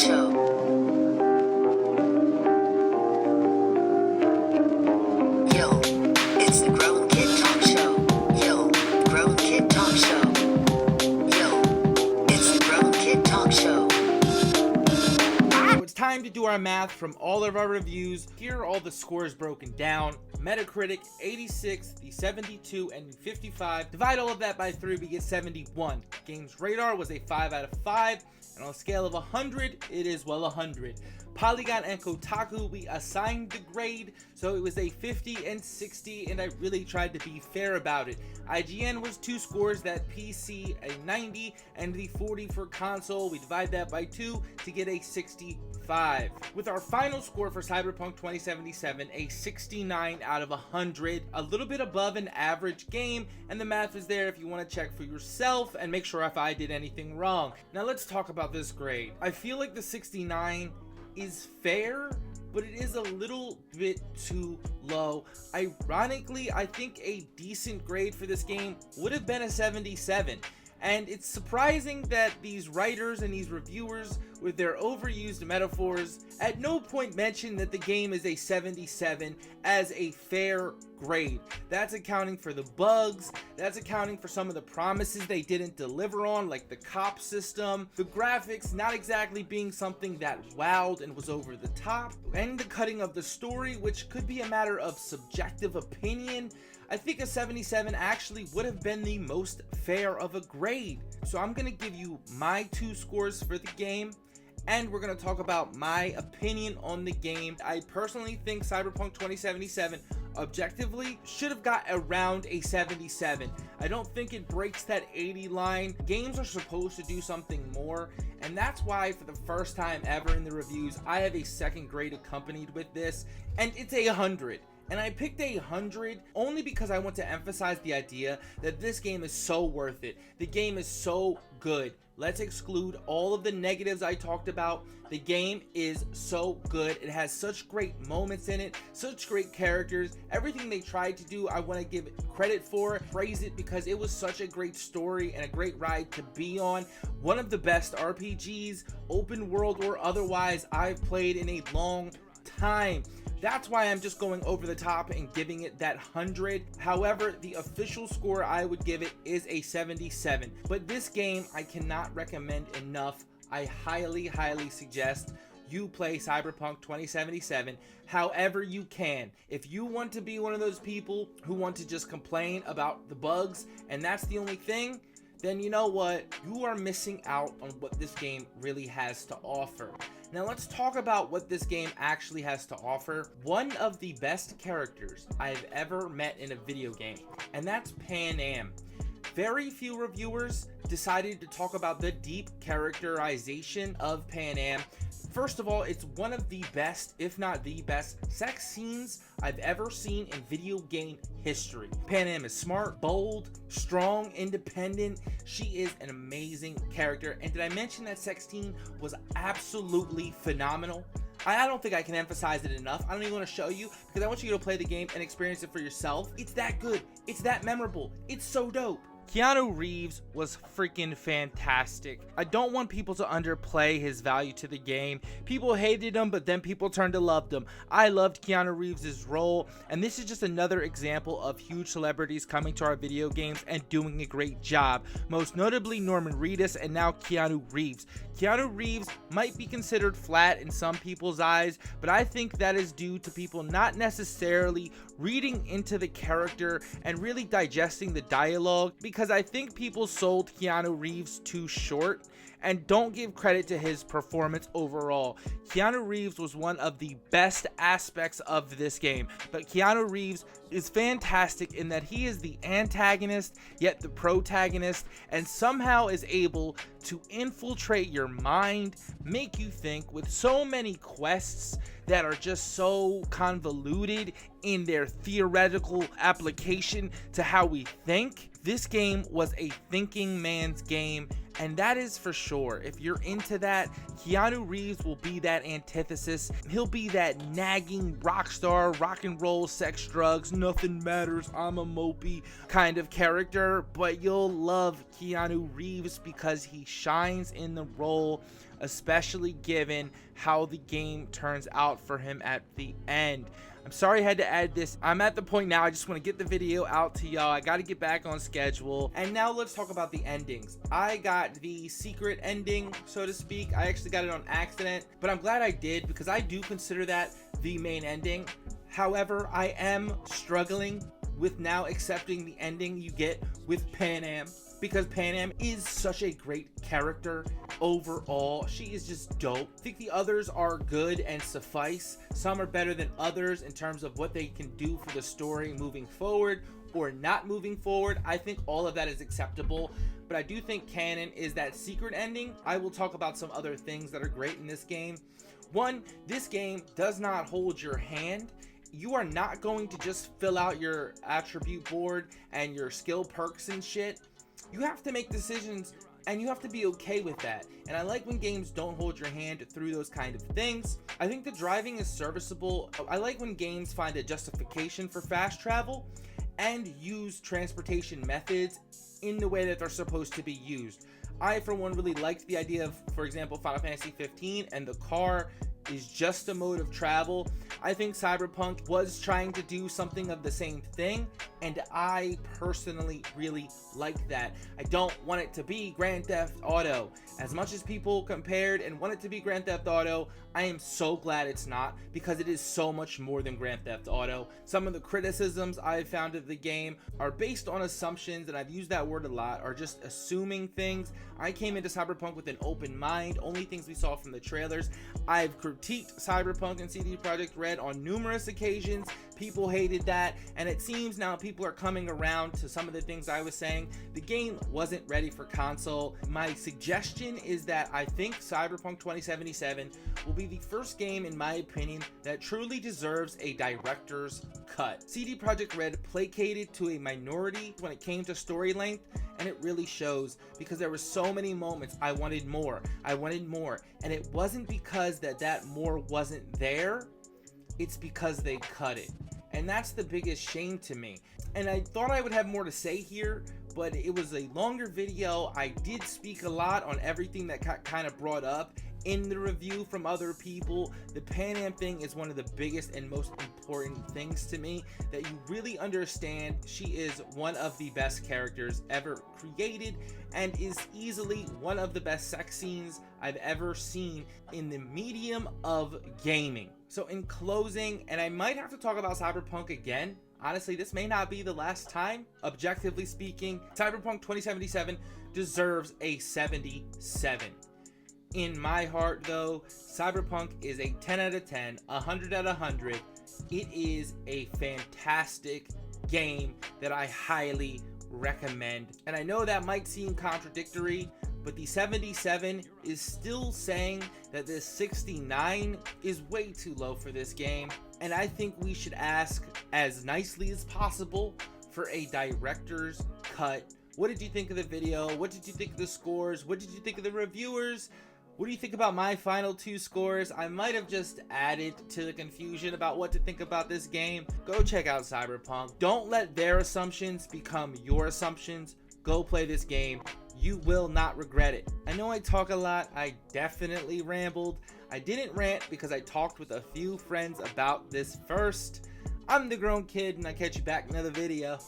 Show. Yo, it's the Grown Kid Talk Show. Yo, Grown Kid Talk Show. Yo, it's the Grown Kid Talk Show. It's time to do our math from all of our reviews. Here are all the scores broken down. Metacritic 86, the 72, and 55. Divide all of that by 3, we get 71. Games Radar was a 5 out of 5, and on a scale of 100, it is, well, 100. Polygon and Kotaku, we assigned the grade, so it was a 50 and 60, and I really tried to be fair about it. IGN was 2 scores, that PC a 90, and the 40 for console, we divide that by 2 to get a 65. With our final score for Cyberpunk 2077, a 69 out of 100, a little bit above an average game, and the math is there if you want to check for yourself and make sure if I did anything wrong. Now let's talk about this grade. I feel like the 69 is fair, but it is a little bit too low. Ironically, I think a decent grade for this game would have been a 77. And it's surprising that these writers and these reviewers, with their overused metaphors, at no point mention that the game is a 77 as a fair grade. That's accounting for the bugs, that's accounting for some of the promises they didn't deliver on, like the cop system, the graphics not exactly being something that wowed and was over the top, and the cutting of the story, which could be a matter of subjective opinion. I think a 77 actually would have been the most fair of a grade. So I'm going to give you my 2 scores for the game, and we're going to talk about my opinion on the game. I personally think Cyberpunk 2077 objectively should have got around a 77. I don't think it breaks that 80 line. Games are supposed to do something more, and that's why for the first time ever in the reviews, I have a second grade accompanied with this, and it's a 100. And I picked a 100 only because I want to emphasize the idea that this game is so worth it. The game is so good. Let's exclude all of the negatives I talked about. The game is so good. It has such great moments in it, such great characters. Everything they tried to do, I want to give credit for, praise it, because it was such a great story and a great ride to be on. One of the best RPGs, open world or otherwise, I've played in a long time. That's why I'm just going over the top and giving it that 100. However, the official score I would give it is a 77. But this game I cannot recommend enough. I highly suggest you play Cyberpunk 2077 however you can. If you want to be one of those people who want to just complain about the bugs and that's the only thing, then you know what? You are missing out on what this game really has to offer. Now let's talk about what this game actually has to offer. One of the best characters I've ever met in a video game, and that's Pan Am. Very few reviewers decided to talk about the deep characterization of Pan Am. First of all, it's one of the best, if not the best, sex scenes I've ever seen in video game history. Pan Am is smart, bold, strong, independent. She is an amazing character. And did I mention that sex scene was absolutely phenomenal? I don't think I can emphasize it enough. I don't even want to show you because I want you to play the game and experience it for yourself. It's that good. It's that memorable. It's so dope. Keanu Reeves was freaking fantastic. I don't want people to underplay his value to the game. People hated him, but then people turned to love him. I loved Keanu Reeves' role, and this is just another example of huge celebrities coming to our video games and doing a great job. Most notably Norman Reedus and now Keanu Reeves. Keanu Reeves might be considered flat in some people's eyes, but I think that is due to people not necessarily reading into the character and really digesting the dialogue, because I think people sold Keanu Reeves too short and don't give credit to his performance overall. Keanu Reeves was one of the best aspects of this game, but Keanu Reeves is fantastic in that he is the antagonist, yet the protagonist, and somehow is able to infiltrate your mind, make you think with so many quests that are just so convoluted in their theoretical application to how we think. This game was a thinking man's game, and that is for sure. If you're into that, Keanu Reeves will be that antithesis. He'll be that nagging rock star, rock and roll, sex, drugs, nothing matters, I'm a mopey kind of character, but you'll love Keanu Reeves because he shines in the role especially given how the game turns out for him at the end. I'm sorry I had to add this. I'm at the point now I just want to get the video out to y'all. I got to get back on schedule. And now let's talk about the endings. I got the secret ending, so to speak. I actually got it on accident, but I'm glad I did because I do consider that the main ending. However, I am struggling with now accepting the ending you get with Pan Am, because Pan Am is such a great character overall. She is just dope. I think the others are good and suffice. Some are better than others in terms of what they can do for the story moving forward or not moving forward. I think all of that is acceptable, but I do think canon is that secret ending. I will talk about some other things that are great in this game. One, this game does not hold your hand. You are not going to just fill out your attribute board and your skill perks and shit. You have to make decisions and you have to be okay with that. And I like when games don't hold your hand through those kind of things. I think the driving is serviceable. I like when games find a justification for fast travel and use transportation methods in the way that they're supposed to be used. I, for one, really liked the idea of, for example, Final Fantasy 15 and the car is just a mode of travel. I think Cyberpunk was trying to do something of the same thing, and I personally really like that. I don't want it to be Grand Theft Auto. As much as people compared and want it to be Grand Theft Auto, I am so glad it's not, because it is so much more than Grand Theft Auto. Some of the criticisms I've found of the game are based on assumptions, and I've used that word a lot, are just assuming things. I came into Cyberpunk with an open mind, only things we saw from the trailers. I've critiqued Cyberpunk and CD Projekt Red on numerous occasions. People hated that, and it seems now people are coming around to some of the things I was saying. The game wasn't ready for console. My suggestion is that I think Cyberpunk 2077 will be the first game, in my opinion, that truly deserves a director's cut. CD Projekt Red placated to a minority when it came to story length, and it really shows, because there were so many moments I wanted more, and it wasn't because that more wasn't there, it's because they cut it. And that's the biggest shame to me. And I thought I would have more to say here, but it was a longer video. I did speak a lot on everything that got kind of brought up in the review from other people. The Pan Am thing is one of the biggest and most important things to me, that you really understand she is one of the best characters ever created and is easily one of the best sex scenes I've ever seen in the medium of gaming. So in closing, and I might have to talk about Cyberpunk again, honestly, this may not be the last time. Objectively speaking, Cyberpunk 2077 deserves a 77. In my heart, though, Cyberpunk is a 10 out of 10, 100 out of 100. It is a fantastic game that I highly recommend. And I know that might seem contradictory, but the 77 is still saying that this 69 is way too low for this game. And I think we should ask as nicely as possible for a director's cut. What did you think of the video? What did you think of the scores? What did you think of the reviewers? What do you think about my final two scores? I might have just added to the confusion about what to think about this game. Go check out Cyberpunk. Don't let their assumptions become your assumptions. Go play this game. You will not regret it. I know I talk a lot. I definitely rambled. I didn't rant because I talked with a few friends about this first. I'm the Grown Kid, and I'll catch you back in another video.